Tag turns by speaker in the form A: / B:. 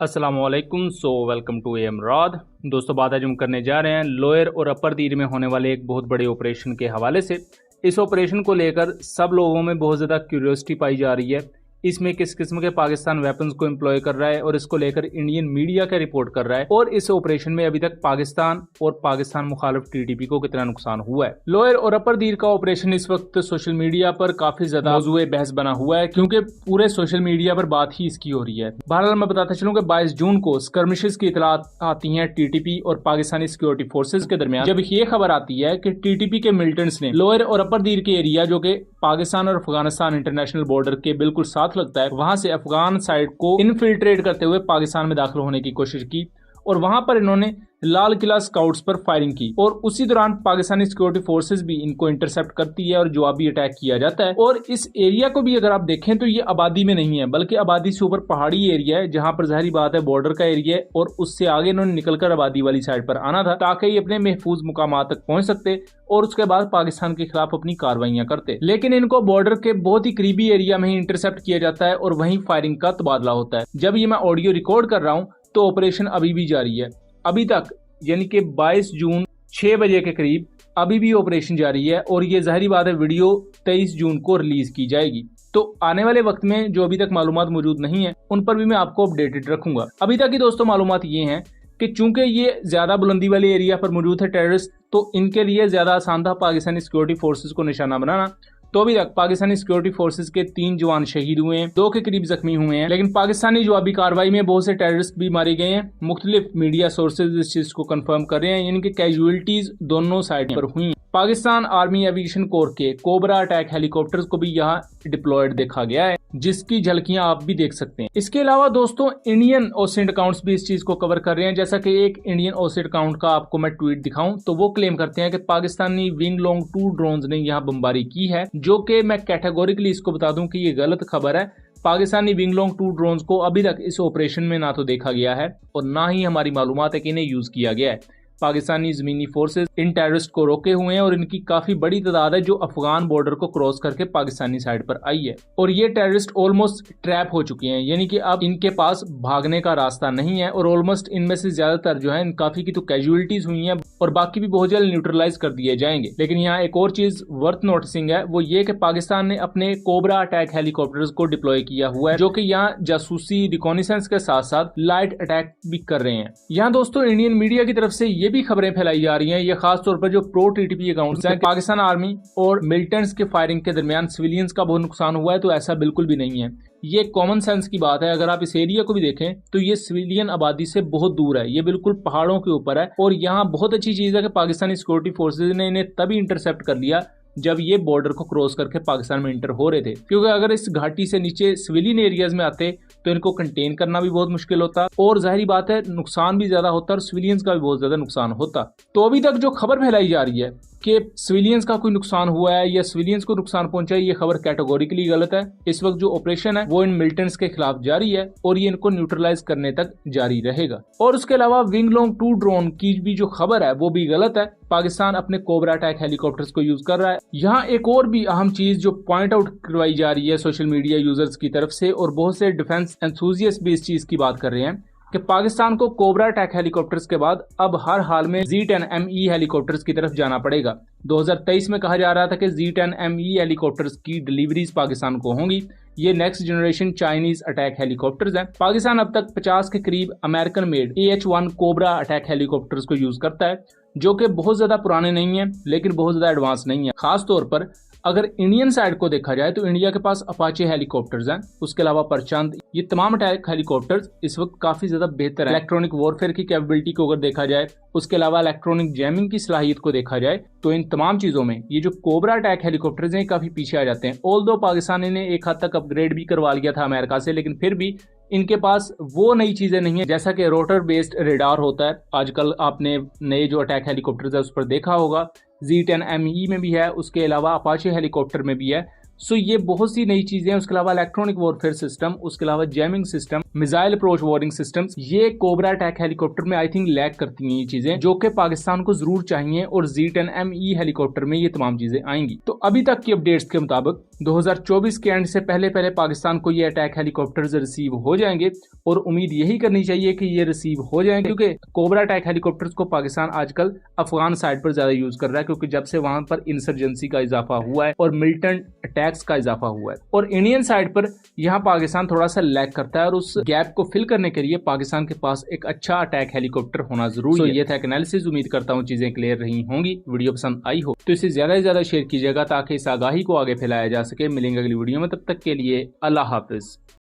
A: अस्सलामुअलैकुम। Welcome to Emrad. दोस्तों, बात आज हम करने जा रहे हैं लोअर और अपर तीर में होने वाले एक बहुत बड़े ऑपरेशन के हवाले से। इस ऑपरेशन को लेकर सब लोगों में बहुत ज़्यादा क्यूरियोसिटी पाई जा रही है। इसमें किस किस्म के पाकिस्तान वेपन्स को एम्प्लॉय कर रहा है और इसको लेकर इंडियन मीडिया क्या रिपोर्ट कर रहा है, और इस ऑपरेशन में अभी तक पाकिस्तान और पाकिस्तान मुखालिफ टीटीपी को कितना नुकसान हुआ है। लोअर और अपर तीर का ऑपरेशन इस वक्त सोशल मीडिया पर काफी ज्यादा मौजूए बहस बना हुआ है, क्योंकि पूरे सोशल मीडिया पर बात ही इसकी हो रही है। बहरहाल मैं बताता चलूं कि 22 जून को स्कर्मिशेस की इतलात आती है टीटीपी और पाकिस्तानी सिक्योरिटी फोर्सेज के दरमियान, जब ये खबर आती है कि टीटीपी के मिलिटेंट्स ने लोअर और अपर तीर के एरिया, जो कि पाकिस्तान और अफगानिस्तान इंटरनेशनल बॉर्डर के बिल्कुल साथ लगता है, वहां से अफगान साइड को इनफिल्ट्रेट करते हुए पाकिस्तान में दाखिल होने की कोशिश की और वहां पर इन्होंने लाल किला स्काउट्स पर फायरिंग की और उसी दौरान पाकिस्तानी सिक्योरिटी फोर्सेस भी इनको इंटरसेप्ट करती है और जवाबी अटैक किया जाता है। और इस एरिया को भी अगर आप देखें तो ये आबादी में नहीं है, बल्कि आबादी से ऊपर पहाड़ी एरिया है, जहां पर जाहिर बात है बॉर्डर का एरिया है और उससे आगे इन्होंने निकलकर आबादी वाली साइड पर आना था ताकि ये अपने महफूज मुकाम तक पहुंच सकते और उसके बाद पाकिस्तान के खिलाफ अपनी कार्रवाइयां करते। लेकिन इनको बॉर्डर के बहुत ही करीबी एरिया में ही इंटरसेप्ट किया जाता है और वहीं फायरिंग का तबादला होता है। जब ये मैं ऑडियो रिकॉर्ड कर रहा हूं तो ऑपरेशन अभी भी जारी है। अभी तक यानी कि 22 जून 6 बजे के करीब अभी भी ऑपरेशन जारी है और ये जाहिर बात है वीडियो 23 जून को रिलीज की जाएगी। तो आने वाले वक्त में जो अभी तक मालूमात मौजूद नहीं है उन पर भी मैं आपको अपडेटेड रखूंगा। अभी तक की दोस्तों मालूमात ये हैं कि चूंकि ये ज्यादा बुलंदी वाले एरिया पर मौजूद है टेररिस्ट, तो इनके लिए ज्यादा आसान था पाकिस्तानी सिक्योरिटी फोर्सेज को निशाना बनाना। तो अभी तक पाकिस्तानी सिक्योरिटी फोर्सेज के 3 जवान शहीद हुए हैं, 2 के करीब जख्मी हुए हैं, लेकिन पाकिस्तानी जवाबी कार्रवाई में बहुत से टेररिस्ट भी मारे गए हैं। मुख्तलिफ मीडिया सोर्सेज इस चीज को कंफर्म कर रहे हैं, यानी कि कैजुअलिटीज दोनों साइड पर हुई। पाकिस्तान आर्मी एविएशन कोर के कोबरा अटैक हेलीकॉप्टर्स को भी यहाँ डिप्लॉयड देखा गया है, जिसकी झलकियां आप भी देख सकते हैं। इसके अलावा दोस्तों इंडियन ओसेंट अकाउंट्स भी इस चीज को कवर कर रहे हैं। जैसा कि एक इंडियन ओसेंट अकाउंट का आपको मैं ट्वीट दिखाऊं तो वो क्लेम करते हैं कि पाकिस्तानी विंग लॉन्ग 2 ड्रोन्स ने यहाँ बमबारी की है, जो कि मैं कैटेगोरिकली इसको बता दूं कि ये गलत खबर है। पाकिस्तानी विंग लॉन्ग 2 ड्रोन्स को अभी तक इस ऑपरेशन में ना तो देखा गया है और ना ही हमारी मालूमात है कि इन्हें यूज किया गया है। पाकिस्तानी जमीनी फोर्सेस इन टेररिस्ट को रोके हुए हैं और इनकी काफी बड़ी तादाद है जो अफगान बॉर्डर को क्रॉस करके पाकिस्तानी साइड पर आई है और ये टेररिस्ट ऑलमोस्ट ट्रैप हो चुके हैं, यानी कि अब इनके पास भागने का रास्ता नहीं है और ऑलमोस्ट इनमें से ज्यादातर जो है काफी की तो कैजुअलिटीज हुई हैं और बाकी भी बहुत जल्द न्यूट्रलाइज कर दिए जाएंगे। लेकिन यहाँ एक और चीज वर्थ नोटिसिंग है, वो ये कि पाकिस्तान ने अपने कोबरा अटैक हेलीकॉप्टर्स को डिप्लॉय किया हुआ है, जो कि यहाँ जासूसी रिकॉनिसेंस के साथ साथ लाइट अटैक भी कर रहे हैं। यहाँ दोस्तों इंडियन मीडिया की तरफ से ये भी खबरें फैलाई जा रही हैं, ये खास तौर पर जो प्रो टीटीपी अकाउंट्स हैं, पाकिस्तान आर्मी और मिलिटेंट्स के फायरिंग के दरमियान सिविलियंस का बहुत नुकसान हुआ है, तो ऐसा बिल्कुल भी नहीं है। ये कॉमन सेंस की बात है। अगर आप इस एरिया को भी देखें तो ये सिविलियन आबादी से बहुत दूर है, ये बिल्कुल पहाड़ों के ऊपर है और यहाँ बहुत अच्छी चीज है कि पाकिस्तानी सिक्योरिटी फोर्सेज ने इन्हें तभी इंटरसेप्ट कर लिया जब ये बॉर्डर को क्रॉस करके पाकिस्तान में इंटर हो रहे थे, क्योंकि अगर इस घाटी से नीचे सिविलियन एरियाज में आते तो इनको कंटेन करना भी बहुत मुश्किल होता और जाहिर बात है नुकसान भी ज्यादा होता और सिविलियंस का भी बहुत ज्यादा नुकसान होता। तो अभी तक जो खबर फैलाई जा रही है कि सिविलियंस का कोई नुकसान हुआ है या सिविलियंस को नुकसान पहुंचा है, ये खबर कैटेगोरिकली गलत है। इस वक्त जो ऑपरेशन है वो इन मिलिटेंट्स के खिलाफ जारी है और ये इनको न्यूट्रलाइज करने तक जारी रहेगा। और उसके अलावा विंग लॉन्ग 2 ड्रोन की भी जो खबर है वो भी गलत है। पाकिस्तान अपने कोबरा अटैक हेलीकॉप्टर्स को यूज कर रहा है। यहाँ एक और भी अहम चीज जो पॉइंट आउट करवाई जा रही है सोशल मीडिया यूजर्स की तरफ से, और बहुत से डिफेंस एंथुसियास्ट भी इस चीज की बात कर रहे हैं कि पाकिस्तान को कोबरा अटैक हेलीकॉप्टर्स के बाद अब हर हाल में Z10ME हेलीकॉप्टर्स की तरफ जाना पड़ेगा। 2023 में कहा जा रहा था कि Z10ME हेलीकॉप्टर्स की डिलीवरीज पाकिस्तान को होंगी। ये next generation Chinese attack helicopters हैं। पाकिस्तान अब तक 50 के करीब American made AH-1 cobra attack helicopters को यूज करता है, जो कि बहुत ज्यादा पुराने नहीं है लेकिन बहुत ज्यादा एडवांस नहीं है। खास तौर पर अगर इंडियन साइड को देखा जाए तो इंडिया के पास अपाचे हेलीकॉप्टर्स हैं, उसके अलावा परचंद, ये तमाम अटैक हेलीकॉप्टर्स इस वक्त काफी ज्यादा बेहतर है। इलेक्ट्रॉनिक वॉरफेयर की कैपेबिलिटी को अगर देखा जाए, उसके अलावा इलेक्ट्रॉनिक जैमिंग की सलाहियत को देखा जाए, तो इन तमाम चीजों में ये जो कोबरा अटैक हेलीकॉप्टर्स हैं काफी पीछे आ जाते हैं। ऑल्दो पाकिस्तान ने एक हद तक अपग्रेड भी करवा लिया था अमेरिका से, लेकिन फिर भी इनके पास वो नई चीजें नहीं है, जैसा कि रोटर बेस्ड रेडार होता है। आजकल आपने नए जो अटैक हेलीकॉप्टर्स है उस पर देखा होगा, Z10ME में भी है, उसके अलावा अपाचे हेलीकॉप्टर में भी है। सो ये बहुत सी नई चीजें हैं। उसके अलावा इलेक्ट्रॉनिक वॉरफेयर सिस्टम, उसके अलावा jamming system, missile approach warning systems, ये कोबरा अटैक हेलीकॉप्टर में आई थिंक लैक करती हैं ये चीजें, जो कि पाकिस्तान को जरूर चाहिए, और Z10ME हेलीकॉप्टर में ये तमाम चीजें आएंगी। तो अभी तक की अपडेट्स के मुताबिक 2024 के एंड से पहले पहले पाकिस्तान को ये अटैक हेलीकॉप्टर्स रिसीव हो जाएंगे, और उम्मीद यही करनी चाहिए कि ये रिसीव हो जाएंगे, क्योंकि कोबरा अटैक हेलीकॉप्टर्स को पाकिस्तान आजकल अफगान साइड पर ज्यादा यूज कर रहा है, क्योंकि जब से वहां पर इंसर्जेंसी का इजाफा हुआ है और मिलिटेंट अटैक्स का इजाफा हुआ है, और इंडियन साइड पर यहाँ पाकिस्तान थोड़ा सा लैक करता है, और उस गैप को फिल करने के लिए पाकिस्तान के पास एक अच्छा अटैक हेलीकॉप्टर होना जरूरी है। ये था एनालिसिस, उम्मीद करता हूँ चीजें क्लियर रही होंगी। वीडियो पसंद आई हो तो इसे ज्यादा से ज्यादा शेयर कीजिएगा, ताकि इस आगाही को आगे फैलाया जा सके। मिलेंगे अगली वीडियो में, तब तक के लिए अल्लाह हाफिज।